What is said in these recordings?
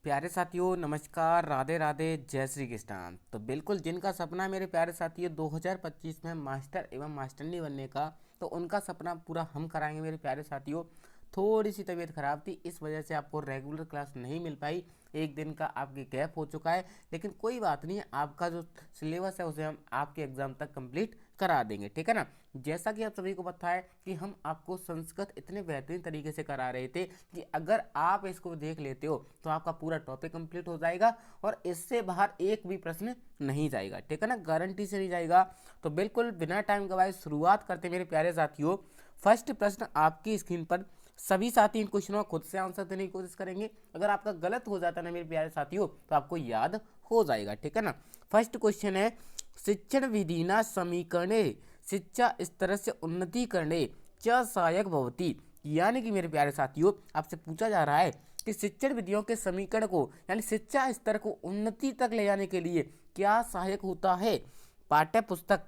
प्यारे साथियों नमस्कार, राधे राधे, जय श्री कृष्ण। तो बिल्कुल जिनका सपना है मेरे प्यारे साथियों 2025 में मास्टर एवं मास्टरनी बनने का, तो उनका सपना पूरा हम कराएंगे मेरे प्यारे साथियों। थोड़ी सी तबीयत खराब थी, इस वजह से आपको रेगुलर क्लास नहीं मिल पाई। एक दिन का आपके गैप हो चुका है, लेकिन कोई बात नहीं है, आपका जो सिलेबस है उसे हम आपके एग्जाम तक कंप्लीट करा देंगे, ठीक है ना। जैसा कि आप सभी को पता है कि हम आपको संस्कृत इतने बेहतरीन तरीके से करा रहे थे कि अगर आप इसको देख लेते हो तो आपका पूरा टॉपिक कंप्लीट हो जाएगा और इससे बाहर एक भी प्रश्न नहीं जाएगा, ठीक है ना, गारंटी से नहीं जाएगा। तो बिल्कुल बिना टाइम गवाए शुरुआत करते मेरे प्यारे साथियों। फर्स्ट प्रश्न आपकी स्क्रीन पर, सभी साथी इन क्वेश्चनों को खुद से आंसर देने की कोशिश करेंगे। अगर आपका गलत हो जाता है ना मेरे प्यारे साथियों तो आपको याद हो जाएगा, ठीक है ना। फर्स्ट क्वेश्चन है, शिक्षण विधिना समीकरणे शिक्षा स्तर से उन्नति करने च सहायक भवती। यानी कि मेरे प्यारे साथियों आपसे पूछा जा रहा है कि शिक्षण विधियों के समीकरण को यानी शिक्षा स्तर को उन्नति तक ले जाने के लिए क्या सहायक होता है। पाठ्य पुस्तक,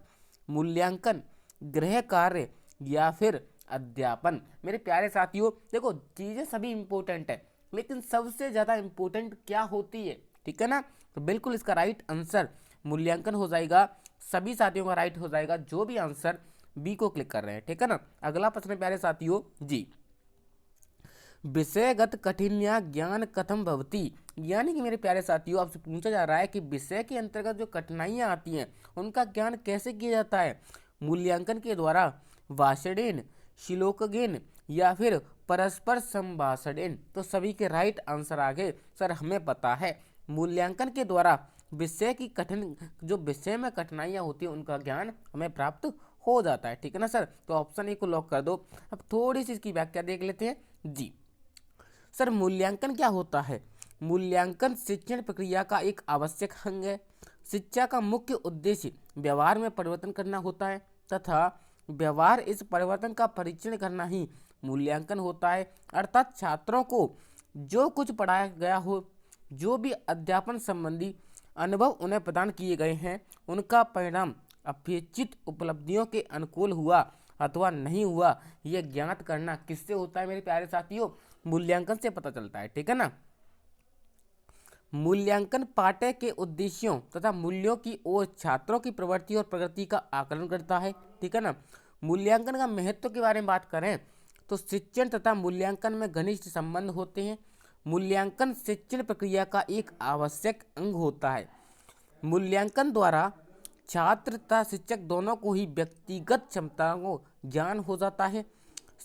मूल्यांकन, गृह कार्य या फिर अध्यापन। मेरे प्यारे साथियों देखो, चीज़ें सभी इंपॉर्टेंट है, लेकिन सबसे ज़्यादा इंपॉर्टेंट क्या होती है, ठीक है ना। तो बिल्कुल इसका राइट आंसर मूल्यांकन हो जाएगा। सभी साथियों का राइट हो जाएगा जो भी आंसर बी को क्लिक कर रहे हैं, ठीक है ना। अगला प्रश्न प्यारे साथियों जी, विषयगत कठिनिया ज्ञान कथम भवती। यानी कि मेरे प्यारे साथियों आपसे पूछा जा रहा है कि विषय के अंतर्गत जो कठिनाइयाँ आती हैं उनका ज्ञान कैसे किया जाता है। मूल्यांकन के द्वारा, भाषणेन, श्लोकगेन या फिर परस्पर संभाषणेन। तो सभी के राइट आंसर आ गए सर, हमें पता है मूल्यांकन के द्वारा विषय की कठिन जो विषय में कठिनाइयाँ होती हैं उनका ज्ञान हमें प्राप्त हो जाता है, ठीक है ना सर। तो ऑप्शन ए को लॉक कर दो। अब थोड़ी सी इसकी व्याख्या देख लेते हैं जी। सर मूल्यांकन क्या होता है। मूल्यांकन शिक्षण प्रक्रिया का एक आवश्यक अंग है। शिक्षा का मुख्य उद्देश्य व्यवहार में परिवर्तन करना होता है तथा व्यवहार इस परिवर्तन का परीक्षण करना ही मूल्यांकन होता है। अर्थात छात्रों को जो कुछ पढ़ाया गया हो, जो भी अध्यापन संबंधी अनुभव उन्हें प्रदान किए गए हैं, उनका परिणाम अपेक्षित उपलब्धियों के अनुकूल हुआ अथवा नहीं हुआ, यह ज्ञात करना किससे होता है मेरे प्यारे साथियों। मूल्यांकन से पता चलता है, ठीक है ना। मूल्यांकन पाठ्य के उद्देश्यों तथा मूल्यों की ओर छात्रों की प्रवृत्ति और प्रगति का आकलन करता है, ठीक है ना। मूल्यांकन का महत्व के बारे में बात करें तो शिक्षण तथा मूल्यांकन में घनिष्ठ संबंध होते हैं। मूल्यांकन शिक्षण प्रक्रिया का एक आवश्यक अंग होता है। मूल्यांकन द्वारा छात्र तथा शिक्षक दोनों को ही व्यक्तिगत क्षमताओं को ज्ञान हो जाता है।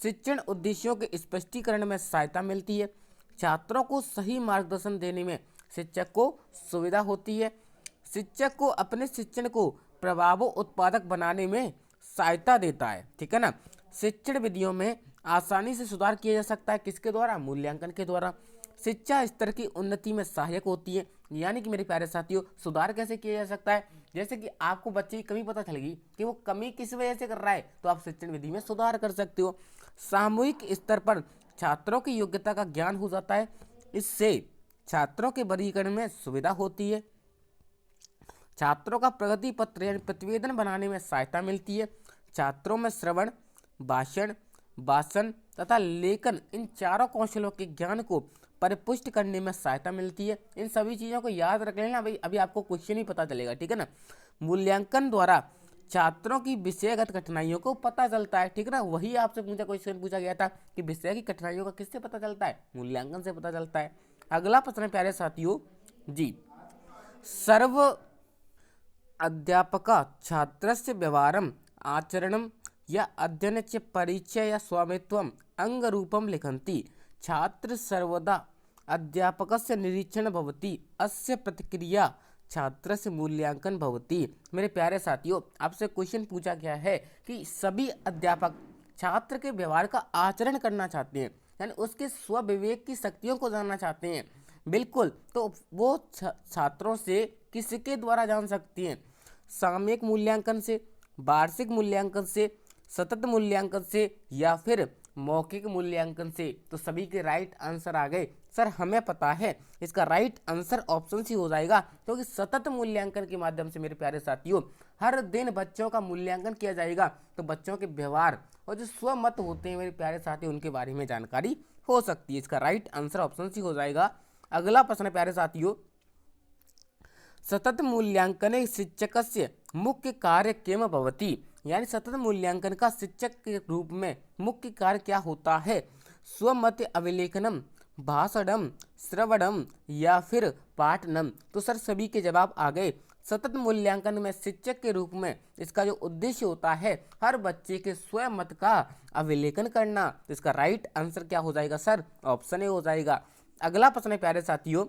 शिक्षण उद्देश्यों के स्पष्टीकरण में सहायता मिलती है। छात्रों को सही मार्गदर्शन देने में शिक्षक को सुविधा होती है। शिक्षक को अपने शिक्षण को प्रभाव उत्पादक बनाने में सहायता देता है, ठीक है ना। शिक्षण विधियों में आसानी से सुधार किया जा सकता है, किसके द्वारा, मूल्यांकन के द्वारा। शिक्षा स्तर की उन्नति में सहायक होती है। यानी कि मेरे प्यारे साथियों सुधार कैसे किया जा सकता है, जैसे कि आपको बच्चे की कमी पता चलेगी कि वो कमी किस वजह से कर रहा है, तो आप शिक्षण विधि में सुधार कर सकते हो। सामूहिक स्तर पर छात्रों की योग्यता का ज्ञान हो जाता है। इससे छात्रों के वर्गीकरण में सुविधा होती है। छात्रों का प्रगति पत्र यानी प्रतिवेदन बनाने में सहायता मिलती है। छात्रों में श्रवण, भाषण, भाषण तथा लेखन इन चारों कौशलों के ज्ञान को परिपुष्ट करने में सहायता मिलती है। इन सभी चीज़ों को याद रख लेना भाई, अभी आपको क्वेश्चन ही पता चलेगा, ठीक है ना। मूल्यांकन द्वारा छात्रों की विषयगत कठिनाइयों को पता चलता है, ठीक है ना। वही आपसे क्वेश्चन पूछा गया था कि विषय की कठिनाइयों का किससे पता चलता है, मूल्यांकन से पता चलता है। अगला प्रश्न है प्यारे साथियों जी, सर्व अध्यापका छात्रस्य व्यवहारम आचरणम या अध्ययनस्य परिचय या स्वामित्वम अंगरूपम लिखन्ति। छात्र सर्वदा अध्यापकस्य निरीक्षण भवति, अस्य प्रतिक्रिया छात्रस्य मूल्यांकन भवति। मेरे प्यारे साथियों आपसे क्वेश्चन पूछा गया है कि सभी अध्यापक छात्र के व्यवहार का आचरण करना चाहते हैं, यानी उसके स्वविवेक की शक्तियों को जानना चाहते हैं। बिल्कुल, तो वो छात्रों से किसके द्वारा जान सकती हैं, सामयिक मूल्यांकन से, वार्षिक मूल्यांकन से, सतत मूल्यांकन से या फिर मौखिक मूल्यांकन से। तो सभी के राइट आंसर आ गए सर, हमें पता है इसका राइट आंसर ऑप्शन सी हो जाएगा, क्योंकि सतत मूल्यांकन के माध्यम से मेरे प्यारे साथियों हर दिन बच्चों का मूल्यांकन किया जाएगा, तो बच्चों के व्यवहार और जो स्वमत होते हैं मेरे प्यारे साथी उनके बारे में जानकारी हो सकती है। इसका राइट आंसर ऑप्शन सी हो जाएगा। अगला प्रश्न है प्यारे साथियों, सतत मूल्यांकने शिक्षकस्य मुख्य कार्य किम भवति, यानी सतत मूल्यांकन का शिक्षक के रूप में मुख्य कार्य क्या होता है? स्वमत अभिलेखनम, भाषणम, श्रवणम या फिर पाठनम। तो सर सभी के जवाब आ गए। सतत मूल्यांकन में शिक्षक के रूप में इसका जो उद्देश्य होता है हर बच्चे के स्वयं मत का अभिलेखन करना। तो इसका राइट आंसर क्या हो जाएगा सर? ऑप्शन ए हो जाएगा। अगला प्रश्न है प्यारे साथियों,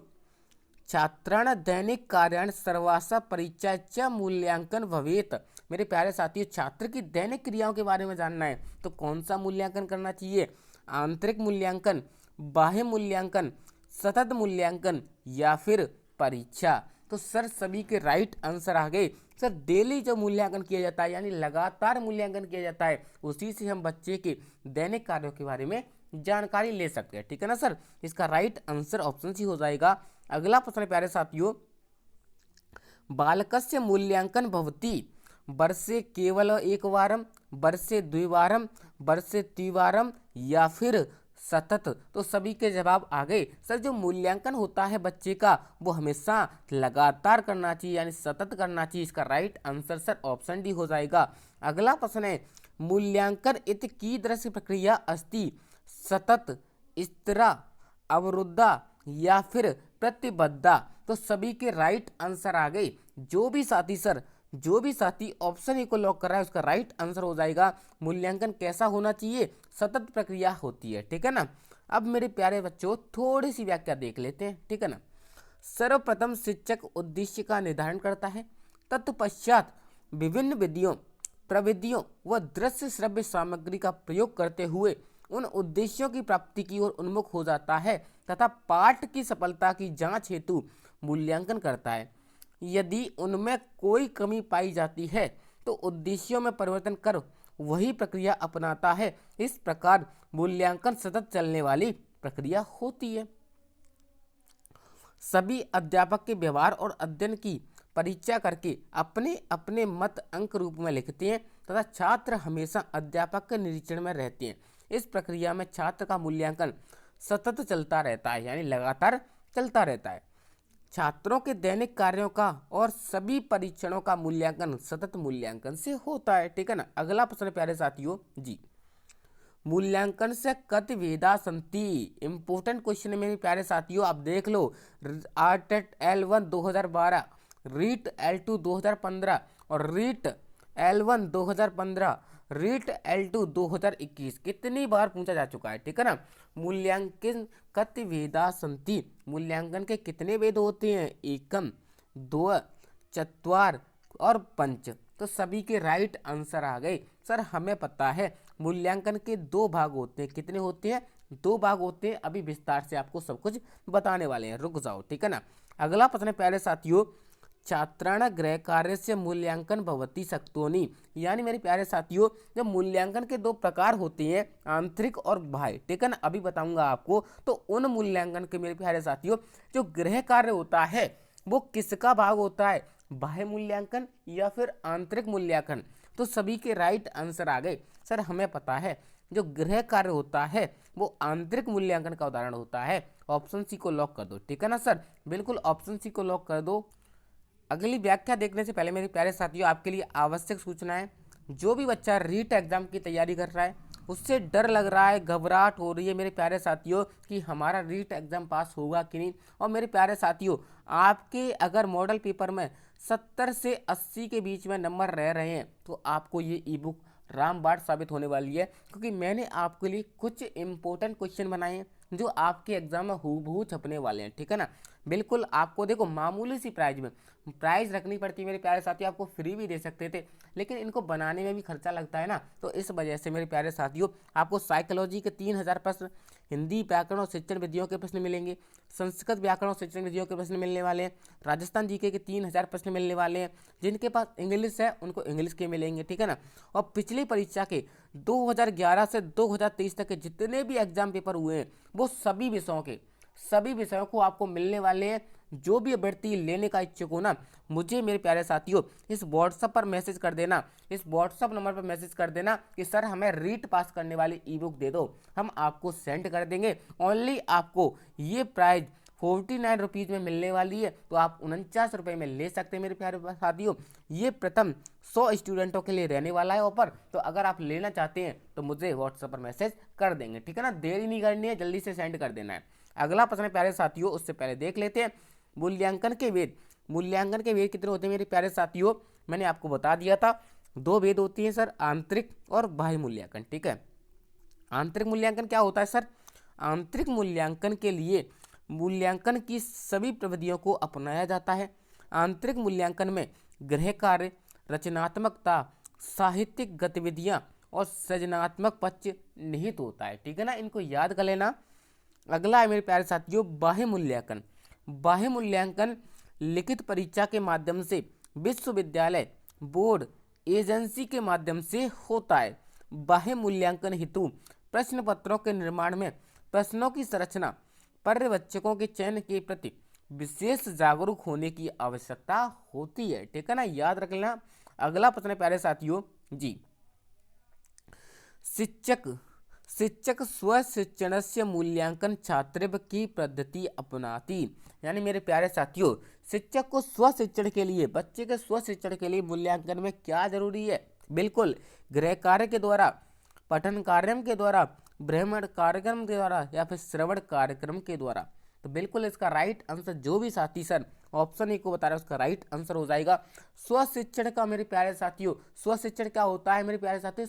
छात्राण दैनिक कार्याण सर्वासा परीक्षा च मूल्यांकन भवेत। मेरे प्यारे साथियों, छात्र की दैनिक क्रियाओं के बारे में जानना है तो कौन सा मूल्यांकन करना चाहिए? आंतरिक मूल्यांकन, बाह्य मूल्यांकन, सतत मूल्यांकन या फिर परीक्षा। तो सर सभी के राइट आंसर आ गए। सर डेली जो मूल्यांकन किया जाता है यानी लगातार मूल्यांकन किया जाता है उसी से हम बच्चे के दैनिक कार्यों के बारे में जानकारी ले सकते हैं। ठीक है ना सर? इसका राइट आंसर ऑप्शन सी हो जाएगा। अगला प्रश्न प्यारे साथियों, बालकस्य मूल्यांकन भवति वर्षे केवल एकवारम, वर्षे द्विवारम, वर्षे त्रिवारम या फिर सतत। तो सभी के जवाब आ गए। सर जो मूल्यांकन होता है बच्चे का वो हमेशा लगातार करना चाहिए यानी सतत करना चाहिए। इसका right answer sir option D हो जाएगा। अगला प्रश्न है, मूल्यांकन इति कीदृशी प्रक्रिया अस्ति? सतत, स्थिरा, अवरुद्धा या फिर प्रतिबद्धा। तो सभी के राइट आंसर आ गए। जो भी साथी ऑप्शन ए को लॉक कर रहा है उसका राइट आंसर हो जाएगा। मूल्यांकन कैसा होना चाहिए? सतत प्रक्रिया होती है। ठीक है ना? अब मेरे प्यारे बच्चों थोड़ी सी व्याख्या देख लेते हैं। ठीक है ना? सर्वप्रथम शिक्षक उद्देश्य का निर्धारण करता है, तत्पश्चात विभिन्न विधियों, प्रविधियों व दृश्य श्रव्य सामग्री का प्रयोग करते हुए उन उद्देश्यों की प्राप्ति की ओर उन्मुख हो जाता है तथा पाठ की सफलता की जांच हेतु मूल्यांकन करता है। यदि उनमें कोई कमी पाई जाती है तो उद्देश्यों में परिवर्तन कर वही प्रक्रिया अपनाता है। इस प्रकार मूल्यांकन सतत चलने वाली प्रक्रिया होती है। सभी अध्यापक के व्यवहार और अध्ययन की परीक्षा करके अपने अपने मत अंक रूप में लिखते हैं तथा छात्र हमेशा अध्यापक के निरीक्षण में रहते हैं। इस प्रक्रिया में छात्र का मूल्यांकन सतत चलता रहता है यानी लगातार चलता रहता है। छात्रों के दैनिक कार्यों का और सभी परीक्षणों का मूल्यांकन सतत मूल्यांकन से होता है। ठीक है ना? अगला प्रश्न प्यारे साथियों जी, मूल्यांकन से कति भेदा संति। इंपोर्टेंट क्वेश्चन है मेरे प्यारे साथियों, आप देख लो। आरटेट L1 2012, रीट L2 2015 और रीट L1 2015, रीट L2 2021 कितनी बार पूछा जा चुका है। ठीक है ना? मूल्यांकन कति भेदा संति, मूल्यांकन के कितने भेद होते हैं? एकम, दो, चत्वार और पंच। तो सभी के राइट आंसर आ गए। सर हमें पता है मूल्यांकन के दो भाग होते हैं। कितने होते हैं? दो भाग होते हैं। अभी विस्तार से आपको सब कुछ बताने वाले हैं, रुक जाओ। ठीक है ना? अगला प्रश्न प्यारे साथियों, छात्राण गृह कार्य से मूल्यांकन भवति शक्तोनि, यानी मेरे प्यारे साथियों जब मूल्यांकन के दो प्रकार होते हैं आंतरिक और बाह्य। ठीक है ना? अभी बताऊंगा आपको। तो उन मूल्यांकन के मेरे प्यारे साथियों जो गृह कार्य होता है वो किसका भाग होता है? बाह्य मूल्यांकन या फिर आंतरिक मूल्यांकन। तो सभी के राइट आंसर आ गए। सर हमें पता है जो गृह कार्य होता है वो आंतरिक मूल्यांकन का उदाहरण होता है। ऑप्शन सी को लॉक कर दो। ठीक है ना सर? बिल्कुल ऑप्शन सी को लॉक कर दो। अगली व्याख्या देखने से पहले मेरे प्यारे साथियों आपके लिए आवश्यक सूचना है, जो भी बच्चा रीट एग्जाम की तैयारी कर रहा है उससे डर लग रहा है, घबराहट हो रही है मेरे प्यारे साथियों कि हमारा रीट एग्जाम पास होगा कि नहीं, और मेरे प्यारे साथियों आपके अगर मॉडल पेपर में 70 से 80 के बीच में नंबर रह रहे हैं तो आपको ये ई बुक रामबाण साबित होने वाली है, क्योंकि मैंने आपके लिए कुछ इंपॉर्टेंट क्वेश्चन बनाए हैं जो आपके एग्जाम में हूबहू छपने वाले हैं। ठीक है ना? बिल्कुल आपको देखो मामूली सी प्राइज रखनी पड़ती है मेरे प्यारे साथियों, आपको फ्री भी दे सकते थे लेकिन इनको बनाने में भी खर्चा लगता है ना, तो इस वजह से मेरे प्यारे साथियों आपको साइकोलॉजी के 3000 प्रश्न, हिंदी व्याकरण और शिक्षण विधियों के प्रश्न मिलेंगे, संस्कृत व्याकरण और शिक्षण विधियों के प्रश्न मिलने वाले हैं, राजस्थान जीके के 3000 प्रश्न मिलने वाले हैं, जिनके पास इंग्लिश है उनको इंग्लिश के मिलेंगे। ठीक है ना? और पिछली परीक्षा के 2011 से 2023 तक के जितने भी एग्जाम पेपर हुए हैं वो सभी विषयों को आपको मिलने वाले हैं। जो भी अभ्यर्थी लेने का इच्छुक हो ना, मुझे मेरे प्यारे साथियों इस व्हाट्सएप पर मैसेज कर देना, इस व्हाट्सएप नंबर पर मैसेज कर देना कि सर हमें रीट पास करने वाली ई बुक दे दो, हम आपको सेंड कर देंगे। ओनली आपको ये प्राइज ₹49 में मिलने वाली है, तो आप 49 में ले सकते हैं मेरे प्यारे साथियों। ये प्रथम 100 स्टूडेंटों के लिए रहने वाला है ऑफर। तो अगर आप लेना चाहते हैं तो मुझे व्हाट्सएप पर मैसेज कर देंगे, ठीक है ना, देरी नहीं करनी है, जल्दी से सेंड कर देना है। अगला प्रश्न है प्यारे साथियों, उससे पहले देख लेते हैं मूल्यांकन के वेद। मूल्यांकन के वेद कितने होते हैं मेरे प्यारे साथियों, मैंने आपको बता दिया था 2 वेद होती हैं सर, आंतरिक और बाह्य मूल्यांकन, ठीक है। आंतरिक मूल्यांकन क्या होता है सर, आंतरिक मूल्यांकन के लिए मूल्यांकन की सभी प्रविधियों को अपनाया जाता है। आंतरिक मूल्यांकन में गृह कार्य, रचनात्मकता, साहित्यिक गतिविधियां और सृजनात्मक पक्ष निहित होता है, ठीक है ना, इनको याद कर लेना। अगला है मेरे प्यारे साथियों बाह्य मूल्यांकन। बाह्य मूल्यांकन लिखित परीक्षा के माध्यम से विश्वविद्यालय, बोर्ड, एजेंसी के माध्यम से होता है। बाह्य मूल्यांकन हेतु प्रश्न पत्रों के निर्माण में प्रश्नों की संरचना, पर्यवेक्षकों के चयन के प्रति विशेष जागरूक होने की आवश्यकता होती है, ठीक है ना, याद रख लेना। अगला प्रश्न है प्यारे साथियों जी, शिक्षक स्व शिक्षणस्य मूल्यांकन छात्रव की पद्धति अपनाती। यानी मेरे प्यारे साथियों, शिक्षक को स्व शिक्षण के लिए, बच्चे के स्व शिक्षण के लिए मूल्यांकन में क्या जरूरी है, बिल्कुल गृह कार्य के द्वारा, पठन कार्यक्रम के द्वारा, भ्रमण कार्यक्रम के द्वारा या फिर श्रवण कार्यक्रम के द्वारा। तो बिल्कुल इसका राइट आंसर जो भी साथी सर ऑप्शन ए को बता रहे हैं उसका राइट आंसर हो जाएगा स्व शिक्षण का। मेरे प्यारे साथियों स्व शिक्षण क्या होता है मेरे प्यारे साथियों,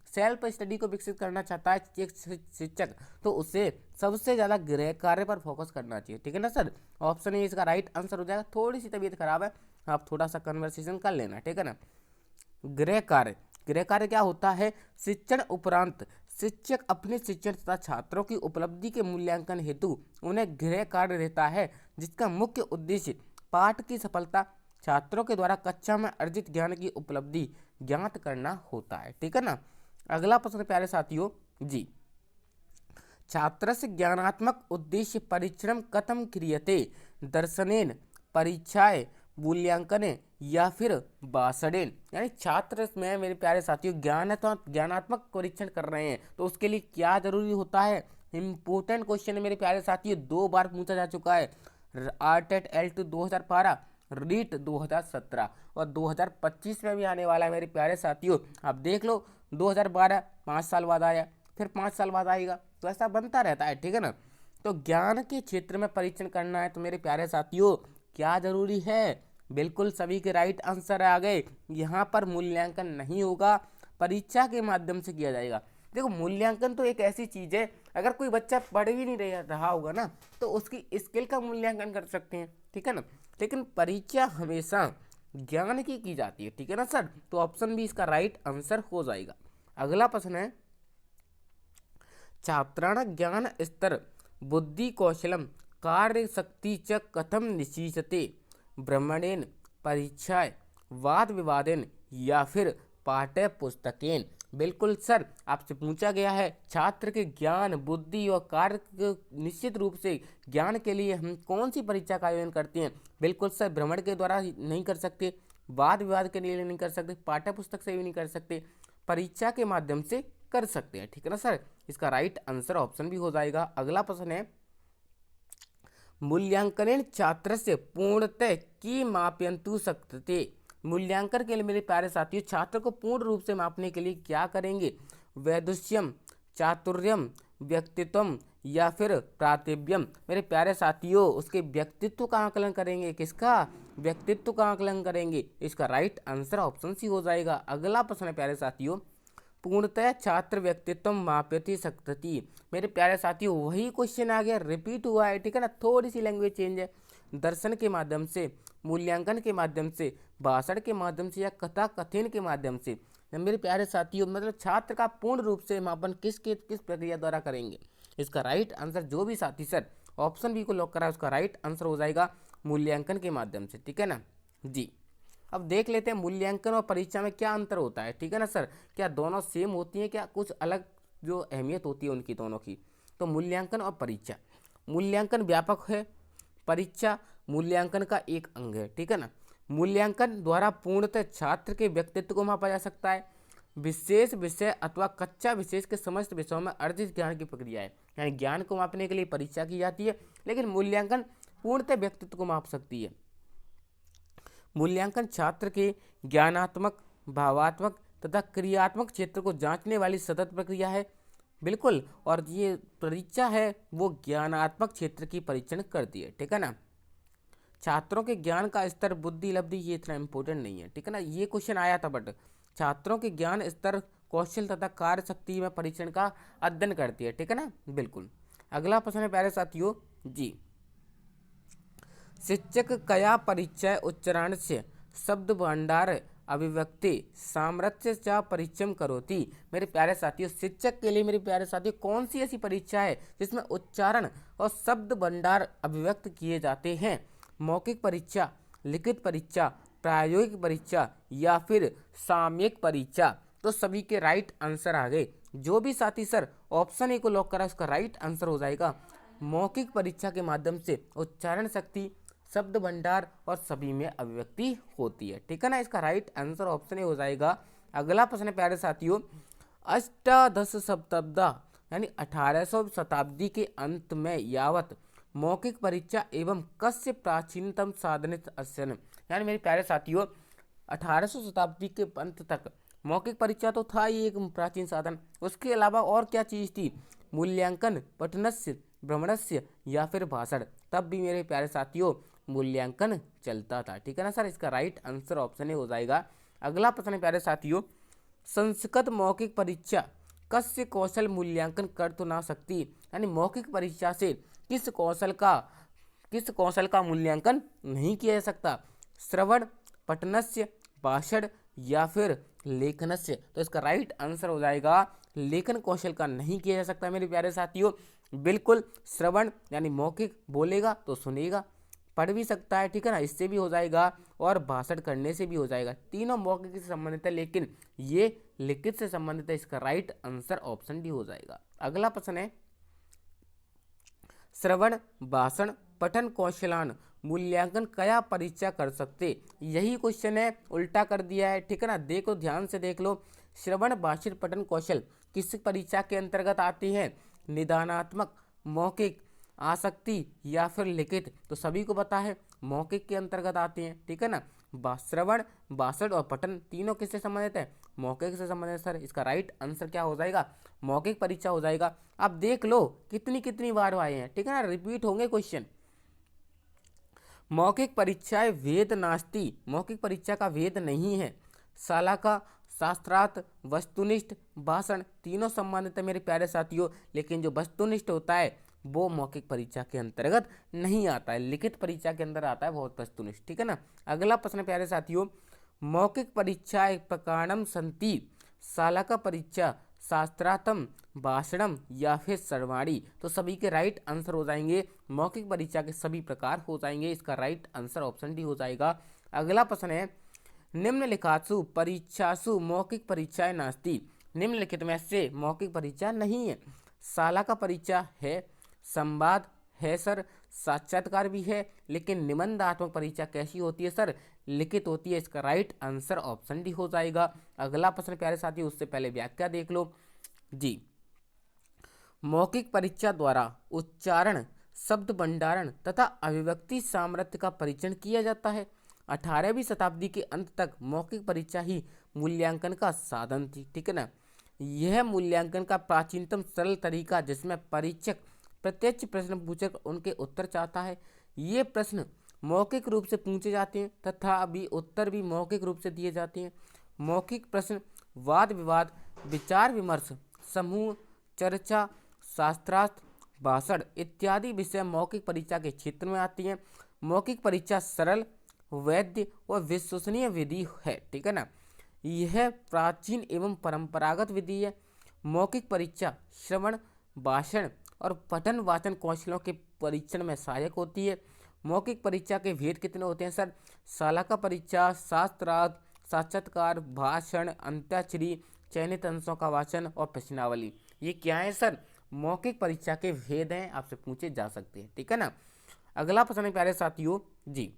सेल्फ स्टडी को विकसित करना चाहता है एक शिक्षक, तो उसे सबसे ज़्यादा गृह कार्य पर फोकस करना चाहिए, ठीक है ना सर। ऑप्शन ए इसका राइट आंसर हो जाएगा। थोड़ी सी तबीयत खराब है, आप थोड़ा सा कन्वर्सेशन कर लेना, ठीक है ना। गृह कार्य क्या होता है, शिक्षण उपरांत शिक्षक अपने शिक्षण तथा छात्रों की उपलब्धि के मूल्यांकन हेतु उन्हें गृह कार्य देता है, जिसका मुख्य उद्देश्य पाठ की सफलता, छात्रों के द्वारा कक्षा में अर्जित ज्ञान की उपलब्धि ज्ञात करना होता है, ठीक है ना। अगला प्रश्न प्यारे साथियों जी, छात्रस्य ज्ञानात्मक उद्देश्य परीक्षणम कथम क्रियते, दर्शनेन, परीक्षाएं, मूल्यांकन या फिर भाषणेन। यानी छात्र में मेरे प्यारे साथियों ज्ञानात्मक परीक्षण कर रहे हैं तो उसके लिए क्या जरूरी होता है, इंपोर्टेंट क्वेश्चन है मेरे प्यारे साथियों, 2 बार पूछा जा चुका है, आरटेट L2 2012, रीट 2017 और 2025 में भी आने वाला है मेरे प्यारे साथियों। आप देख लो 2012 5 साल बाद आया, फिर 5 साल बाद आएगा, तो ऐसा बनता रहता है, ठीक है ना। तो ज्ञान के क्षेत्र में परीक्षण करना है तो मेरे प्यारे साथियों क्या जरूरी है, बिल्कुल सभी के राइट आंसर आ गए। यहाँ पर मूल्यांकन नहीं होगा, परीक्षा के माध्यम से किया जाएगा। देखो मूल्यांकन तो एक ऐसी चीज है, अगर कोई बच्चा पढ़ भी नहीं रहा होगा ना तो उसकी स्किल का मूल्यांकन कर सकते हैं, ठीक है ना, लेकिन परीक्षा हमेशा ज्ञान की जाती है, ठीक है ना सर। तो ऑप्शन बी इसका राइट आंसर हो जाएगा। अगला प्रश्न है, छात्राण ज्ञान स्तर, बुद्धि कौशलम, कार्य शक्ति च कथम निश्चियते, भ्रमणेन, परीक्षाएं, वाद विवादेन या फिर पाठ्य पुस्तकेन। बिल्कुल सर आपसे पूछा गया है छात्र के ज्ञान, बुद्धि और कार्य निश्चित रूप से ज्ञान के लिए हम कौन सी परीक्षा का आयोजन करते हैं। बिल्कुल सर भ्रमण के द्वारा नहीं कर सकते, वाद विवाद के लिए नहीं कर सकते, पाठ्य पुस्तक से भी नहीं कर सकते, परीक्षा के माध्यम से कर सकते हैं, ठीक है ना सर। इसका राइट आंसर ऑप्शन भी हो जाएगा। अगला प्रश्न है, मूल्यांकन छात्र से पूर्णतः की मापयंतु सकते। मूल्यांकन के लिए मेरे प्यारे साथियों छात्र को पूर्ण रूप से मापने के लिए क्या करेंगे, वैदुष्यम, चातुर्यम, व्यक्तित्वम या फिर प्रातिभ्यम। मेरे प्यारे साथियों उसके व्यक्तित्व का आकलन करेंगे, किसका, व्यक्तित्व का आकलन करेंगे। इसका राइट आंसर ऑप्शन सी हो जाएगा। अगला प्रश्न है प्यारे साथियों, पूर्णतः छात्र व्यक्तित्व माप्यति सकती। मेरे प्यारे साथियों वही क्वेश्चन आ गया, रिपीट हुआ है, ठीक है ना, थोड़ी सी लैंग्वेज चेंज है। दर्शन के माध्यम से, मूल्यांकन के माध्यम से, भाषण के माध्यम से या कथा कथन के माध्यम से। मेरे प्यारे साथियों मतलब छात्र का पूर्ण रूप से मापन किस प्रक्रिया द्वारा करेंगे। इसका राइट आंसर जो भी साथी सर ऑप्शन बी को लॉक करा उसका राइट आंसर हो जाएगा मूल्यांकन के माध्यम से, ठीक है ना जी। अब देख लेते हैं मूल्यांकन और परीक्षा में क्या अंतर होता है, ठीक है ना सर, क्या दोनों सेम होती हैं, क्या कुछ अलग जो अहमियत होती है उनकी दोनों की। तो मूल्यांकन और परीक्षा, मूल्यांकन व्यापक है, परीक्षा मूल्यांकन का एक अंग है, ठीक है ना। मूल्यांकन द्वारा पूर्णतः छात्र के व्यक्तित्व को मापा जा सकता है, विशेष विषय अथवा कक्षा विशेष के समस्त विषयों में अर्जित ज्ञान की प्रक्रिया है। यानी ज्ञान को मापने के लिए परीक्षा की जाती है, लेकिन मूल्यांकन पूर्णतः व्यक्तित्व को माप सकती है। मूल्यांकन छात्र के ज्ञानात्मक, भावात्मक तथा क्रियात्मक क्षेत्र को जांचने वाली सतत प्रक्रिया है। बिल्कुल, और ये परीक्षा है वो ज्ञानात्मक क्षेत्र की परीक्षण करती है, ठीक है ना। छात्रों के ज्ञान का स्तर, बुद्धि, लब्धि ये इतना इंपॉर्टेंट नहीं है, ठीक है ना। ये क्वेश्चन आया था, बट छात्रों के ज्ञान स्तर, कौशल तथा कार्य शक्ति में परीक्षण का अध्ययन करती है, ठीक है ना। बिल्कुल। अगला प्रश्न है प्यारे साथियों जी, शिक्षक कया परिचय उच्चारणस्य शब्द भंडार अभिव्यक्ति सामर्थ्य च परिचय करोति। मेरे प्यारे साथियों, शिक्षक के लिए मेरे प्यारे साथियों कौन सी ऐसी परीक्षा है जिसमें उच्चारण और शब्द भंडार अभिव्यक्त किए जाते हैं? मौखिक परीक्षा, लिखित परीक्षा, प्रायोगिक परीक्षा या फिर सामयिक परीक्षा? तो सभी के राइट आंसर आ गए। जो भी साथी सर ऑप्शन ए को लॉक करा उसका राइट आंसर हो जाएगा मौखिक परीक्षा के माध्यम से उच्चारण शक्ति, शब्द भंडार और सभी में अभिव्यक्ति होती है, ठीक है ना। इसका राइट आंसर ऑप्शन ए हो जाएगा। अगला प्रश्न है प्यारे साथियों, अष्टादश शताब्दा यानी 1800 शताब्दी के अंत में यावत मौखिक परीक्षा एवं कस्य प्राचीनतम साधनित अध्ययन। यानी मेरे प्यारे साथियों 1800 शताब्दी के अंत तक मौखिक परीक्षा तो था ही एक प्राचीन साधन, उसके अलावा और क्या चीज़ थी? मूल्यांकन, पठनस्य, भ्रमणस्य या फिर भाषण। तब भी मेरे प्यारे साथियों मूल्यांकन चलता था, ठीक है ना सर। इसका राइट आंसर ऑप्शन ए हो जाएगा। अगला प्रश्न है प्यारे साथियों, संस्कृत मौखिक परीक्षा कस्य कौशल मूल्यांकन कर तो ना सकती। यानी मौखिक परीक्षा से किस कौशल का मूल्यांकन नहीं किया जा सकता? श्रवण, पठनस्य, भाषण या फिर लेखनस्य। तो इसका राइट आंसर हो जाएगा लेखन कौशल का नहीं किया जा सकता मेरे प्यारे साथियों। बिल्कुल, श्रवण यानी मौखिक, बोलेगा तो सुनेगा, पढ़ भी सकता है, ठीक है ना, इससे भी हो जाएगा, और भाषण करने से भी हो जाएगा। तीनों मौखिक से संबंधित है, लेकिन ये लिखित से संबंधित है। इसका राइट आंसर ऑप्शन डी हो जाएगा। अगला प्रश्न है, श्रवण, भाषण, पठन कौशलान मूल्यांकन कया परीक्षा कर सकते। यही क्वेश्चन है, उल्टा कर दिया है, ठीक है ना। देखो ध्यान से देख लो, श्रवण, भाषण, पठन कौशल किस परीक्षा के अंतर्गत आती है? निदानात्मक, मौखिक, आसक्ति या फिर लिखित। तो सभी को पता है मौखिक के अंतर्गत आते हैं, ठीक है ना। श्रवण, भाषण और पठन तीनों किससे संबंधित है? मौखिक से संबंधित। सर इसका राइट आंसर क्या हो जाएगा? मौखिक परीक्षा हो जाएगा। अब देख लो कितनी कितनी बार आए हैं, ठीक है ना, रिपीट होंगे क्वेश्चन। मौखिक परीक्षाएं वेद नास्ति, मौखिक परीक्षा का वेद नहीं है। शाला का, शास्त्रार्थ, वस्तुनिष्ठ, भाषण तीनों संबंधित है मेरे प्यारे साथियों, लेकिन जो वस्तुनिष्ठ होता है वो मौखिक परीक्षा के अंतर्गत नहीं आता है, लिखित परीक्षा के अंदर आता है बहुत वस्तुनिष्ठ, ठीक है ना। अगला प्रश्न प्यारे साथियों, मौखिक परीक्षा एक प्रकारणम संति, शाला का परीक्षा, शास्त्रार्थम, भाषणम या फिर सर्वाणी। तो सभी के राइट आंसर हो जाएंगे, मौखिक परीक्षा के सभी प्रकार हो जाएंगे। इसका राइट आंसर ऑप्शन डी हो जाएगा। अगला प्रश्न है, निम्नलिखितासु परीक्षासु मौखिक परीक्षाएं नास्ति। निम्नलिखित में से मौखिक परीक्षा नहीं है। शाला का परीक्षा है, संवाद है सर, साक्षात्कार भी है, लेकिन निबंधात्मक परीक्षा कैसी होती है सर? लिखित होती है। इसका राइट आंसर ऑप्शन डी हो जाएगा। अगला प्रश्न प्यारे साथी, उससे पहले व्याख्या देख लो जी। मौखिक परीक्षा द्वारा उच्चारण, शब्द भंडारण तथा अभिव्यक्ति सामर्थ्य का परीक्षण किया जाता है। 18वीं शताब्दी के अंत तक मौखिक परीक्षा ही मूल्यांकन का साधन थी, ठीक है ना। यह मूल्यांकन का प्राचीनतम सरल तरीका जिसमें परीक्षक प्रत्यक्ष प्रश्न पूछकर उनके उत्तर चाहता है। ये प्रश्न मौखिक रूप से पूछे जाते हैं तथा अभी उत्तर भी मौखिक रूप से दिए जाते हैं। मौखिक प्रश्न वाद विवाद, विचार विमर्श, समूह चर्चा, शास्त्रार्थ, भाषण इत्यादि विषय मौखिक परीक्षा के क्षेत्र में आती हैं। मौखिक परीक्षा सरल, वैध और विश्वसनीय विधि है, ठीक है ना। यह प्राचीन एवं परंपरागत विधि है। मौखिक परीक्षा श्रवण, भाषण और पठन वाचन कौशलों के परीक्षण में सहायक होती है। मौखिक परीक्षा के भेद कितने होते हैं सर? शाला का परीक्षा, शास्त्रार्थ, साक्षात्कार, भाषण, अंत्याक्षरी, चयनित अंशों का वाचन और प्रश्नावली। ये क्या है सर? मौखिक परीक्षा के भेद हैं, आपसे पूछे जा सकते हैं, ठीक है ना। अगला प्रश्न है प्यारे साथियों जी,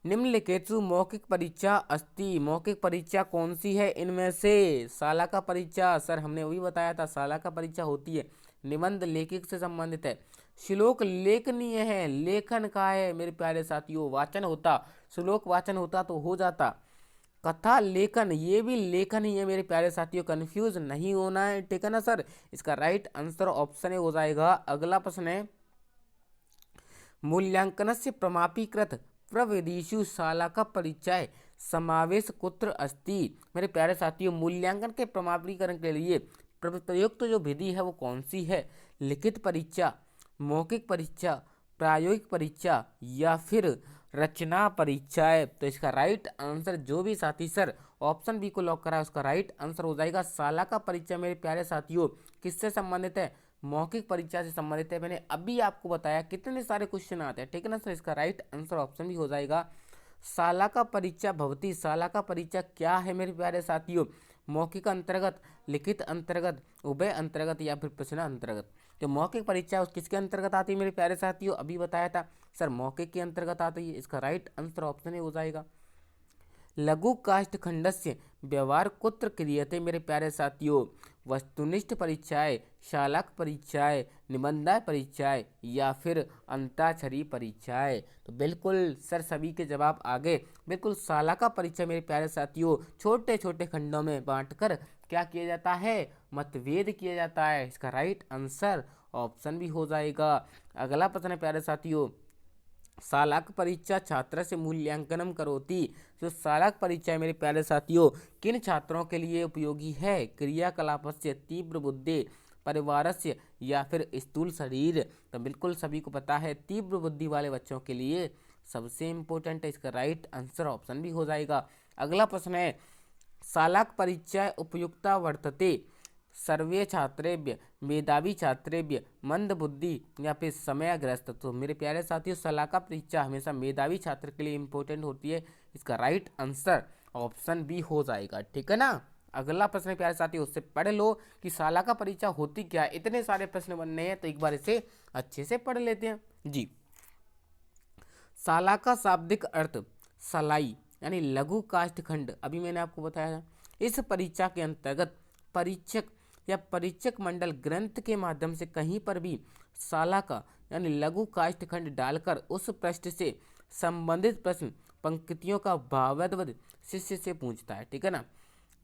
निम्नलिखितेषु मौखिक परीक्षा अस्ति, मौखिक परीक्षा कौन सी है इनमें से? शाला का परीक्षा, सर हमने वही बताया था, शाला का परीक्षा होती है। निबंध लेखक से संबंधित है। श्लोक लेखनीय है, लेखन का है मेरे प्यारे साथियों, वाचन होता, श्लोक वाचन होता तो हो जाता। कथा लेखन, ये भी लेखन ही है मेरे प्यारे साथियों, कंफ्यूज नहीं होना है, ठीक है ना सर। इसका राइट आंसर ऑप्शन ए हो जाएगा। अगला प्रश्न है, मूल्यांकनस्य प्रमापीकृत प्रविधिषु शाला का परिचय समावेश कुत्र अस्ति। मेरे प्यारे साथियों, मूल्यांकन के प्रमाणीकरण के लिए प्रयुक्त जो विधि है वो कौन सी है? लिखित परीक्षा, मौखिक परीक्षा, प्रायोगिक परीक्षा या फिर रचना परीक्षा है? तो इसका राइट आंसर, जो भी साथी सर ऑप्शन बी को लॉक करा है उसका राइट आंसर हो जाएगा शाला का परीक्षा। मेरे प्यारे साथियों, किससे संबंधित है? मौखिक परीक्षा से संबंधित है। मैंने अभी आपको बताया कितने सारे क्वेश्चन आते हैं, ठीक है ना सर। इसका राइट आंसर ऑप्शन भी हो जाएगा शाला का परीक्षा भवती। शाला का परीक्षा क्या है मेरे प्यारे साथियों? मौखिक अंतर्गत, लिखित अंतर्गत, उभय अंतर्गत या फिर प्रश्न अंतर्गत। जो मौखिक परीक्षा है उस किसके अंतर्गत आती है मेरे प्यारे साथियों? अभी बताया था सर, मौखिक के अंतर्गत आती है। इसका राइट आंसर ऑप्शन ही हो जाएगा। लघु काष्ठ खंडस्य व्यवहार कुत्र क्रियते मेरे प्यारे साथियों? वस्तुनिष्ठ परीक्षाएं, शालाक परीक्षाएं, निबंधाय परीक्षाएं या फिर अंताक्षरी परीक्षाएं? तो बिल्कुल सर सभी के जवाब आ गए। बिल्कुल शाला का परीक्षा मेरे प्यारे साथियों छोटे छोटे खंडों में बांटकर क्या किया जाता है? मतभेद किया जाता है। इसका राइट आंसर ऑप्शन भी हो जाएगा। अगला प्रश्न है प्यारे साथियों, शालाक परीक्षा छात्र से मूल्यांकनम करोति। जो शालाक परीक्षा है मेरे प्यारे साथियों किन छात्रों के लिए उपयोगी है? क्रियाकलापस्य, तीव्र बुद्धि, परिवारस्य या फिर स्थूल शरीर? तो बिल्कुल सभी को पता है तीव्र बुद्धि वाले बच्चों के लिए सबसे इम्पोर्टेंट है। इसका राइट आंसर ऑप्शन भी हो जाएगा। अगला प्रश्न है, शालाक परीक्षा उपयुक्ता वर्तते सर्वे छात्रेभ्य, मेधावी छात्रेभ्य, मंद बुद्धि या फिर समयग्रस्त? तो मेरे प्यारे साथियों शाला का परीक्षा हमेशा मेधावी छात्र के लिए इंपॉर्टेंट होती है। इसका राइट आंसर ऑप्शन बी हो जाएगा, ठीक है ना। अगला प्रश्न प्यारे साथियों उससे पढ़ लो कि शाला का परीक्षा होती क्या है। इतने सारे प्रश्न बनने हैं तो एक बार इसे अच्छे से पढ़ लेते हैं जी। शाला का शाब्दिक अर्थ सलाई यानी लघु काष्ठखंड, अभी मैंने आपको बताया। इस परीक्षा के अंतर्गत परीक्षक या परीक्षक मंडल ग्रंथ के माध्यम से कहीं पर भी शाला का यानी लघु काष्ठखंड डालकर उस पृष्ठ से संबंधित प्रश्न पंक्तियों का भावार्थ शिष्य से पूछता है, ठीक है ना।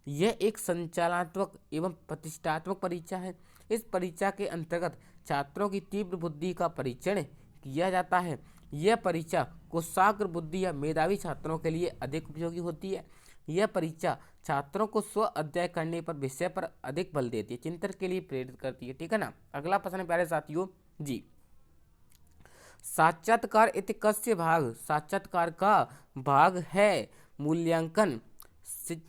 यह एक संचालनात्मक एवं प्रतिष्ठात्मक परीक्षा है। इस परीक्षा के अंतर्गत छात्रों की तीव्र बुद्धि का परीक्षण किया जाता है। यह परीक्षा कुशाग्र बुद्धि या मेधावी छात्रों के लिए अधिक उपयोगी होती है। यह परीक्षा छात्रों को स्व अध्ययन करने पर विषय पर अधिक बल देती है, चिंतन के लिए प्रेरित करती है, ठीक है ना। अगला प्रश्न है प्यारे साथियों जी, साक्षात्कार इति कस्य भाग? साक्षात्कार का भाग है मूल्यांकन।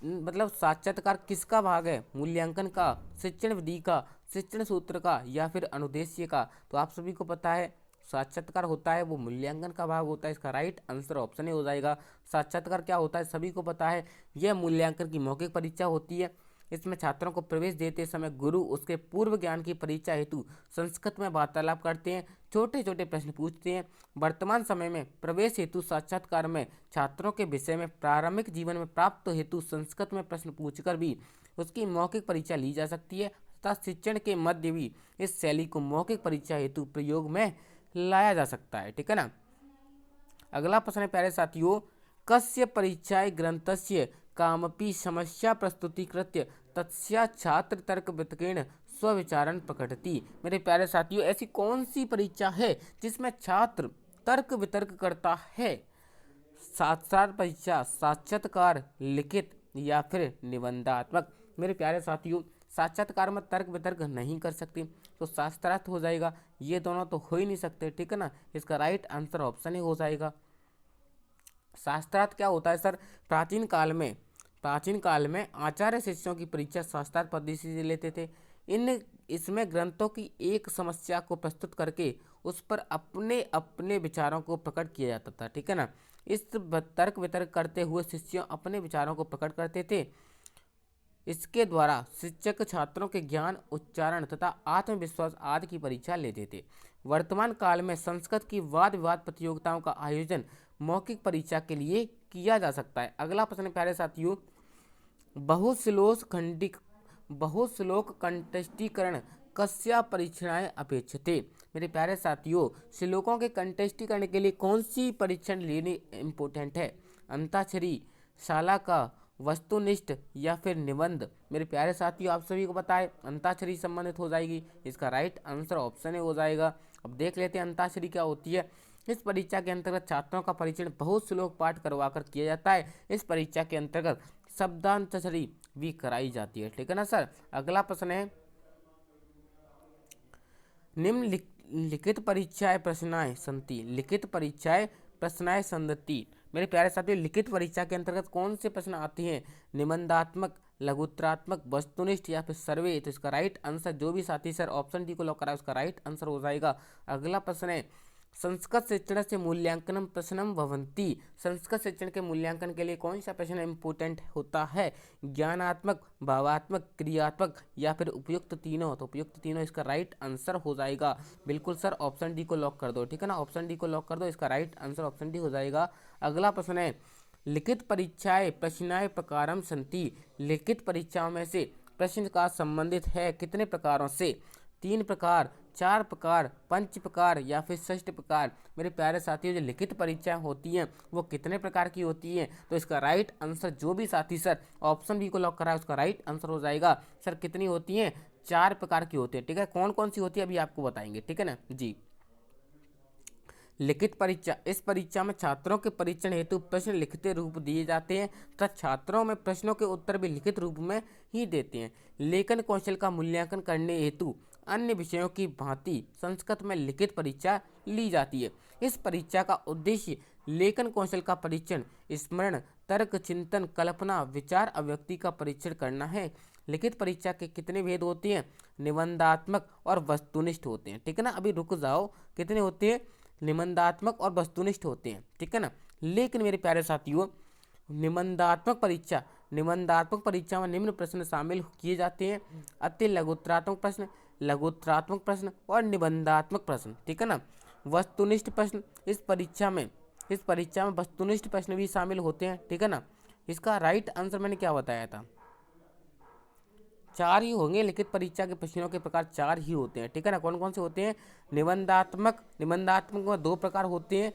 मतलब साक्षात्कार किसका भाग है? मूल्यांकन का, शिक्षण विधि का, शिक्षण सूत्र का या फिर अनुदेश्य का? तो आप सभी को पता है साक्षात्कार होता है वो मूल्यांकन का भाग होता है। इसका राइट आंसर ऑप्शन ही हो जाएगा। साक्षात्कार क्या होता है सभी को पता है, यह मूल्यांकन की मौखिक परीक्षा होती है। इसमें छात्रों को प्रवेश देते समय गुरु उसके पूर्व ज्ञान की परीक्षा हेतु संस्कृत में वार्तालाप करते हैं, छोटे छोटे प्रश्न पूछते हैं। वर्तमान समय में प्रवेश हेतु साक्षात्कार में छात्रों के विषय में प्रारंभिक जीवन में प्राप्त हेतु संस्कृत में प्रश्न पूछकर भी उसकी मौखिक परीक्षा ली जा सकती है तथा शिक्षण के मध्य भी इस शैली को मौखिक परीक्षा हेतु प्रयोग में लाया जा सकता है, ठीक है ना। अगला प्रश्न है प्यारे साथियों, कस्य परीक्षाय ग्रंथस्य कामपि समस्या प्रस्तुतिकृत्य तस्या छात्र तर्क वितर्केण स्वविचारन प्रकटति। मेरे प्यारे साथियों ऐसी कौन सी परीक्षा है जिसमें छात्र तर्क वितर्क करता है? साक्षात्कार परीक्षा, साक्षात्कार, लिखित या फिर निबंधात्मक? मेरे प्यारे साथियों साक्षात्कार में तर्क वितर्क नहीं कर सकते तो शास्त्रार्थ हो जाएगा, ये दोनों तो हो ही नहीं सकते, ठीक है ना। इसका राइट आंसर ऑप्शन ही हो जाएगा। शास्त्रार्थ क्या होता है सर? प्राचीन काल में आचार्य शिष्यों की परीक्षा शास्त्रार्थ पद्धति से लेते थे। इसमें ग्रंथों की एक समस्या को प्रस्तुत करके उस पर अपने अपने विचारों को प्रकट किया जाता था, ठीक है ना। इस तर्क वितर्क करते हुए शिष्य अपने विचारों को प्रकट करते थे। इसके द्वारा शिक्षक छात्रों के ज्ञान, उच्चारण तथा आत्मविश्वास आदि की परीक्षा लेते थे। वर्तमान काल में संस्कृत की वाद विवाद प्रतियोगिताओं का आयोजन मौखिक परीक्षा के लिए किया जा सकता है। अगला प्रश्न प्यारे साथियों, बहुश्लोक कंटेस्टीकरण कस्या परीक्षणाएं अपेक्षते। मेरे प्यारे साथियों, श्लोकों के कंटेस्टीकरण के लिए कौन सी परीक्षण लेनी इंपॉर्टेंट है? अंताक्षरी, शाला का, वस्तुनिष्ठ या फिर निबंध? मेरे प्यारे साथियों, आप सभी को पता है अंताक्षरी संबंधित हो जाएगी। इसका राइट आंसर ऑप्शन ए हो जाएगा। अब देख लेते हैं अंताक्षरी क्या होती है। इस परीक्षा के अंतर्गत छात्रों का परीक्षण बहुत श्लोक पाठ करवाकर किया जाता है। इस परीक्षा के अंतर्गत शब्दांताक्षरी भी कराई जाती है। ठीक है ना सर। अगला प्रश्न है, निम्नलिखित परीक्षाएं प्रश्नाएं संति। लिखित परीक्षाएं प्रश्नाएं संति। मेरे प्यारे साथियों, लिखित परीक्षा के अंतर्गत कौन से प्रश्न आते हैं? निबंधात्मक, लघुत्तरात्मक, वस्तुनिष्ठ या फिर सर्वे? तो इसका राइट आंसर, जो भी साथी सर ऑप्शन डी को लॉक कराए उसका राइट आंसर हो जाएगा। अगला प्रश्न है, संस्कृत शिक्षण से मूल्यांकनम प्रश्नम भवन्ति। संस्कृत शिक्षण के मूल्यांकन के लिए कौन सा प्रश्न इंपोर्टेंट होता है? ज्ञानात्मक, भावात्मक, क्रियात्मक या फिर उपयुक्त तीनों? तो उपयुक्त तीनों इसका राइट आंसर हो जाएगा। बिल्कुल सर, ऑप्शन डी को लॉक कर दो। ठीक है ना, ऑप्शन डी को लॉक कर दो, इसका राइट आंसर ऑप्शन डी हो जाएगा। अगला प्रश्न है, लिखित परीक्षाएं प्रश्नाएं प्रकारम संति। लिखित परीक्षाओं में से प्रश्न का संबंधित है कितने प्रकारों से? 3 प्रकार, 4 प्रकार, 5 प्रकार या फिर 6 प्रकार? मेरे प्यारे साथियों, जो लिखित परीक्षाएं होती हैं वो कितने प्रकार की होती हैं? तो इसका राइट आंसर, जो भी साथी सर ऑप्शन बी को लॉक करा है उसका राइट आंसर हो जाएगा। सर कितनी होती हैं? 4 प्रकार की होती है। ठीक है, कौन कौन सी होती है अभी आपको बताएंगे। ठीक है ना जी। लिखित परीक्षा, इस परीक्षा में छात्रों के परीक्षण हेतु प्रश्न लिखित रूप दिए जाते हैं तथा छात्रों में प्रश्नों के उत्तर भी लिखित रूप में ही देते हैं। लेखन कौशल का मूल्यांकन करने हेतु अन्य विषयों की भांति संस्कृत में लिखित परीक्षा ली जाती है। इस परीक्षा का उद्देश्य लेखन कौशल का परीक्षण, स्मरण, तर्क, चिंतन, कल्पना, विचार, अभिव्यक्ति का परीक्षण करना है। लिखित परीक्षा के कितने भेद होते हैं? निबंधात्मक और वस्तुनिष्ठ होते हैं। ठीक है ना, अभी रुक जाओ, कितने होते हैं? निबंधात्मक और वस्तुनिष्ठ होते हैं। ठीक है ना, लेकिन मेरे प्यारे साथियों, निबंधात्मक परीक्षा में निम्न प्रश्न शामिल किए जाते हैं: अति लघुत्तरात्मक प्रश्न, लघुत्तरात्मक प्रश्न और निबंधात्मक प्रश्न। ठीक है ना, वस्तुनिष्ठ प्रश्न, इस परीक्षा में वस्तुनिष्ठ प्रश्न भी शामिल होते हैं। ठीक है ना, इसका राइट आंसर मैंने क्या बताया था? 4 ही होंगे। लिखित परीक्षा के प्रश्नों के प्रकार 4 ही होते हैं। ठीक है ना, कौन कौन से होते हैं? निबंधात्मक में 2 प्रकार होते हैं,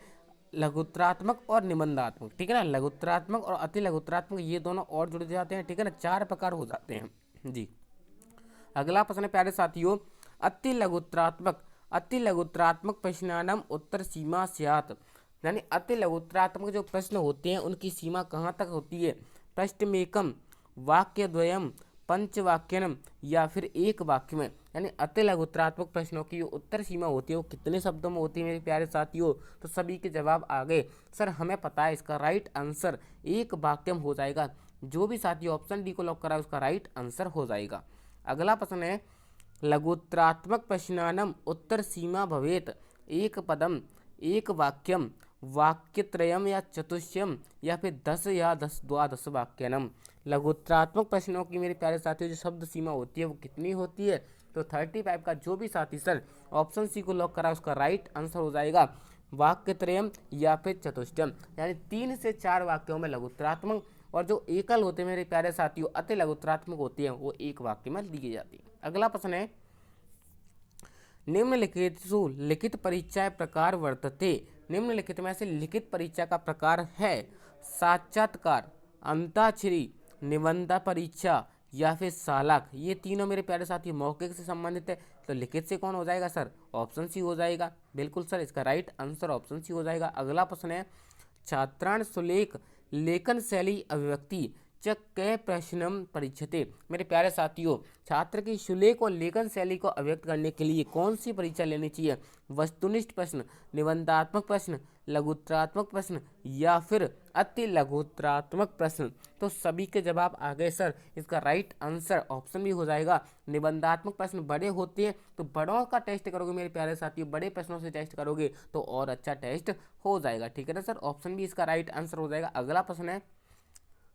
लघुत्तरात्मक और निबंधात्मक। ठीक है ना, लघुत्तरात्मक और अति लघुत्तरात्मक ये दोनों और जुड़ जाते हैं। ठीक है ना, 4 प्रकार हो जाते हैं जी। अगला प्रश्न है प्यारे साथियों, अति लघुत्तरात्मक प्रश्नानाम उत्तर सीमा स्यात्। यानी अति लघुत्तरात्मक जो प्रश्न होते हैं उनकी सीमा कहाँ तक होती है? प्रश्नमेकम, वाक्यद्वयम, पंचवाक्यनम या फिर एक वाक्य में। यानी अति लघुत्तरात्मक प्रश्नों की उत्तर सीमा होती है वो कितने शब्दों में होती है मेरे प्यारे साथियों? तो सभी के जवाब आ गए। सर हमें पता है, इसका राइट आंसर एक वाक्यम हो जाएगा। जो भी साथी ऑप्शन डी को लॉक करा है उसका राइट आंसर हो जाएगा। अगला प्रश्न है, लघुत्तरात्मक प्रश्नानाम उत्तर सीमा भवेत एक पदम, एक वाक्यम, वाक्यत्रयम या चतुष्यम या फिर 10 या 12 वाक्यनम। लघुत्तरात्मक प्रश्नों की मेरे प्यारे साथियों जो शब्द सीमा होती है वो कितनी होती है? तो 35 का जो भी साथी सर ऑप्शन सी को लॉक करा उसका राइट आंसर हो जाएगा वाक्यत्रयम या फिर चतुष्टयम। यानी 3 से 4 वाक्यों में लघुत्तरात्मक, और जो एकल होते हैं मेरे प्यारे साथियों अति लघुत्तरात्मक होती है वो एक वाक्य में दी जाती है। अगला प्रश्न है, निम्नलिखितेषु लिखित परीक्षा प्रकार वर्तते। निम्नलिखित में से लिखित परीक्षा का प्रकार है साक्षात्कार, अंताक्षरी, निबंध परीक्षा या फिर सालाक। ये तीनों मेरे प्यारे साथी मौखिक से संबंधित है। तो लिखित से कौन हो जाएगा सर? ऑप्शन सी हो जाएगा। बिल्कुल सर, इसका राइट आंसर ऑप्शन सी हो जाएगा। अगला प्रश्न है, छात्राण सुलेख लेखन शैली अभिव्यक्ति च कै प्रश्नम परीक्षते। मेरे प्यारे साथियों, छात्र की सुलेख और लेखन शैली को अभिव्यक्त करने के लिए कौन सी परीक्षा लेनी चाहिए? वस्तुनिष्ठ प्रश्न, निबंधात्मक प्रश्न, लघुत्तरात्मक प्रश्न या फिर अति लघुत्तरात्मक प्रश्न? तो सभी के जवाब आ गए सर। इसका राइट आंसर ऑप्शन भी हो जाएगा। निबंधात्मक प्रश्न बड़े होते हैं तो बड़ों का टेस्ट करोगे मेरे प्यारे साथियों, बड़े प्रश्नों से टेस्ट करोगे तो और अच्छा टेस्ट हो जाएगा। ठीक है ना सर, ऑप्शन भी इसका राइट आंसर हो जाएगा। अगला प्रश्न है,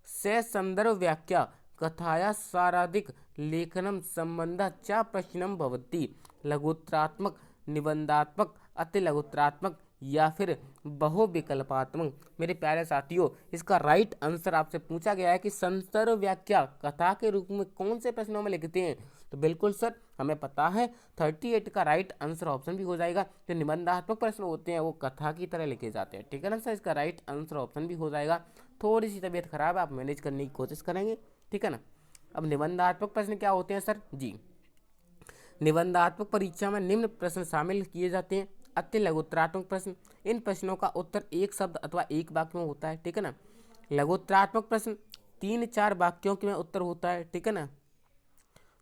से संदर्भ व्याख्या कथाया साराधिक लेखनम संबंध चा प्रश्नम भवति। लघुत्तरात्मक, निबंधात्मक, अति लघुत्तरात्मक या फिर बहुविकल्पात्मक। मेरे प्यारे साथियों, इसका राइट आंसर आपसे पूछा गया है कि संदर्भ व्याख्या कथा के रूप में कौन से प्रश्नों में लिखते हैं, तो बिल्कुल सर हमें पता है 38 का राइट आंसर ऑप्शन भी हो जाएगा। जो निबंधात्मक प्रश्न होते हैं वो कथा की तरह लिखे जाते हैं, ठीक है ना सर। इसका राइट आंसर ऑप्शन भी हो जाएगा। थोड़ी सी तबीयत खराब है, आप मैनेज करने की कोशिश करेंगे, ठीक है ना। अब निबंधात्मक प्रश्न क्या होते हैं सर जी। निबंधात्मक परीक्षा में निम्न प्रश्न शामिल किए जाते हैं। अति लघुत्तरात्मक प्रश्न, इन प्रश्नों का उत्तर एक शब्द अथवा एक वाक्य में होता है, ठीक है ना। लघुत्तरात्मक प्रश्न 3-4 वाक्यों में उत्तर होता है, ठीक है ना।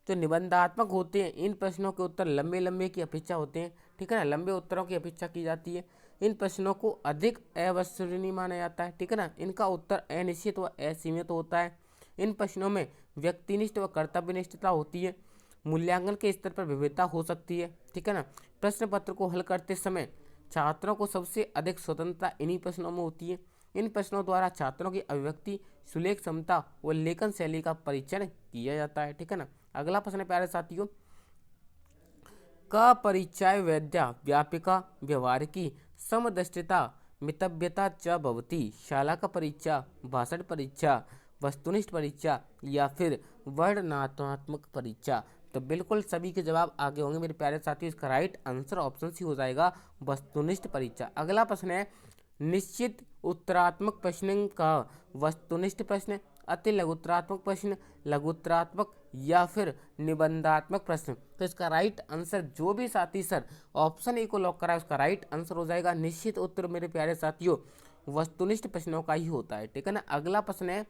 जो निबंधात्मक होते हैं इन प्रश्नों के उत्तर लंबे लंबे की अपेक्षा होते हैं, ठीक है ना। लंबे उत्तरों की अपेक्षा की जाती है। इन प्रश्नों को अधिक अविश्वसनीय माना जाता है, ठीक है ना। इनका उत्तर अनिश्चित व असीमित होता है। इन प्रश्नों में व्यक्तिनिष्ठ व कर्तव्यनिष्ठता होती है। मूल्यांकन के स्तर पर विविधता हो सकती है, ठीक है ना। प्रश्न पत्र को हल करते समय छात्रों को सबसे अधिक स्वतंत्रता इन्हीं प्रश्नों में होती है। इन प्रश्नों द्वारा छात्रों की अभिव्यक्ति, सुलेख क्षमता व लेखन शैली का परीक्षण किया जाता है, ठीक है ना। अगला प्रश्न है प्यारे साथियों, का परिचय वैद्या व्यापिका व्यवहारिकी समदृष्टिता मितव्यता च भवति। शाला का परीक्षा, भाषण परीक्षा, वस्तुनिष्ठ परीक्षा या फिर वर्णनात्मक परीक्षा। तो बिल्कुल सभी के जवाब आगे होंगे मेरे प्यारे साथियों। इसका राइट आंसर ऑप्शन सी हो जाएगा, वस्तुनिष्ठ परीक्षा। अगला प्रश्न है, निश्चित उत्तरात्मक प्रश्न का वस्तुनिष्ठ प्रश्न, अति लघुत्तरात्मक प्रश्न, लघुत्तरात्मक या फिर निबंधात्मक प्रश्न। तो इसका राइट आंसर जो भी साथी सर ऑप्शन ए को लॉक करा है उसका राइट आंसर हो जाएगा निश्चित उत्तर मेरे प्यारे साथियों वस्तुनिष्ठ प्रश्नों का ही होता है, ठीक है ना। अगला प्रश्न है,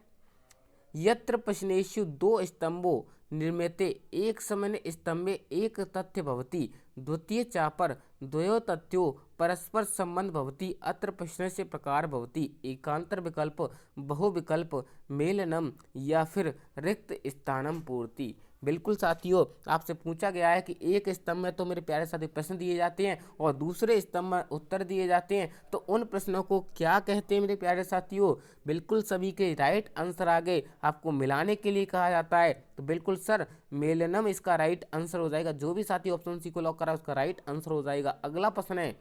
यत्र प्रश्नेषु दो स्तंभो निर्मिते एक समान स्तंभे एक तथ्य भवति, द्वितीय चापर द्वयो तथ्यो परस्पर संबंध भवति, अत्र प्रश्नस्य प्रकार भवति, एकांतर विकल्प, बहुविकल्प, मेलनम या फिर रिक्त स्थानम पूर्ति। बिल्कुल साथियों, आपसे पूछा गया है कि एक स्तंभ में तो मेरे प्यारे साथी प्रश्न दिए जाते हैं और दूसरे स्तंभ में उत्तर दिए जाते हैं, तो उन प्रश्नों को क्या कहते हैं मेरे प्यारे साथियों। बिल्कुल सभी के राइट आंसर आगे आपको मिलाने के लिए कहा जाता है, तो बिल्कुल सर मेलनम इसका राइट आंसर हो जाएगा। जो भी साथी ऑप्शन सी को लॉक करा उसका राइट आंसर हो जाएगा। अगला प्रश्न है,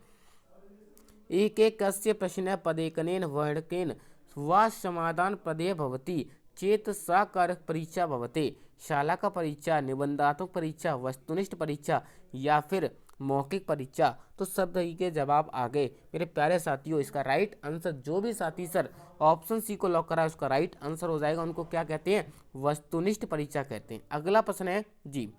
एक कस्य प्रश्न पदेकनेन वर्णकेन वा समाधान पदे भवति चेत सा कारक परीक्षा भवते। शाला का परीक्षा, निबंधात्मक परीक्षा, वस्तुनिष्ठ परीक्षा या फिर मौखिक परीक्षा। तो सब के जवाब आ गए मेरे प्यारे साथियों। इसका राइट आंसर जो भी साथी सर ऑप्शन सी को लॉक करा है उसका राइट आंसर हो जाएगा। उनको क्या कहते हैं, वस्तुनिष्ठ परीक्षा कहते हैं। अगला प्रश्न है जी,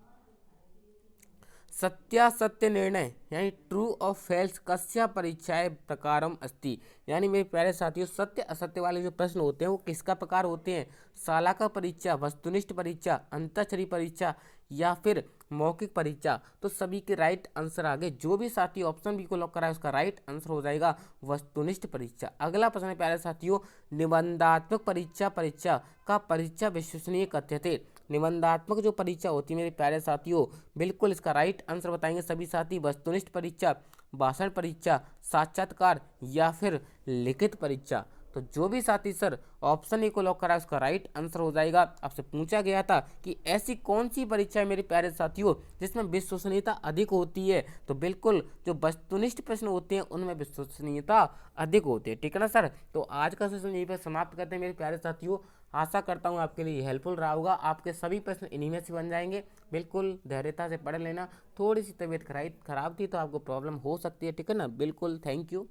सत्यासत्य निर्णय यानी ट्रू और फेल्स कस्या परीक्षाएं प्रकारम अस्ति। यानी मेरे प्यारे साथियों सत्य असत्य वाले जो प्रश्न होते हैं वो किसका प्रकार होते हैं, शाला का परीक्षा, वस्तुनिष्ठ परीक्षा, अंतःक्षरी परीक्षा या फिर मौखिक परीक्षा। तो सभी के राइट आंसर आगे जो भी साथी ऑप्शन बी को लॉक करा है उसका राइट आंसर हो जाएगा वस्तुनिष्ठ परीक्षा। अगला प्रश्न है प्यारे साथियों, निबंधात्मक परीक्षा परीक्षा का परीक्षा विश्वसनीय कथ्यते। निबंधात्मक जो परीक्षा होती है मेरे प्यारे साथियों, बिल्कुल इसका राइट आंसर बताएंगे सभी साथी, वस्तुनिष्ठ परीक्षा, भाषण परीक्षा, साक्षात्कार या फिर लिखित परीक्षा। तो जो भी साथी सर ऑप्शन ए को लॉक करा उसका राइट आंसर हो जाएगा। आपसे पूछा गया था कि ऐसी कौन सी परीक्षा है मेरे प्यारे साथियों जिसमें विश्वसनीयता अधिक होती है, तो बिल्कुल जो वस्तुनिष्ठ प्रश्न होते हैं उनमें विश्वसनीयता अधिक होती है, ठीक है ना सर। तो आज का सेशन यहीं पर समाप्त करते हैं मेरे प्यारे साथियों। आशा करता हूँ आपके लिए हेल्पफुल रहा होगा, आपके सभी प्रश्न इन्हीं में से बन जाएंगे। बिल्कुल धैर्यता से पढ़ लेना। थोड़ी सी तबीयत खराब थी तो आपको प्रॉब्लम हो सकती है, ठीक है ना। बिल्कुल थैंक यू।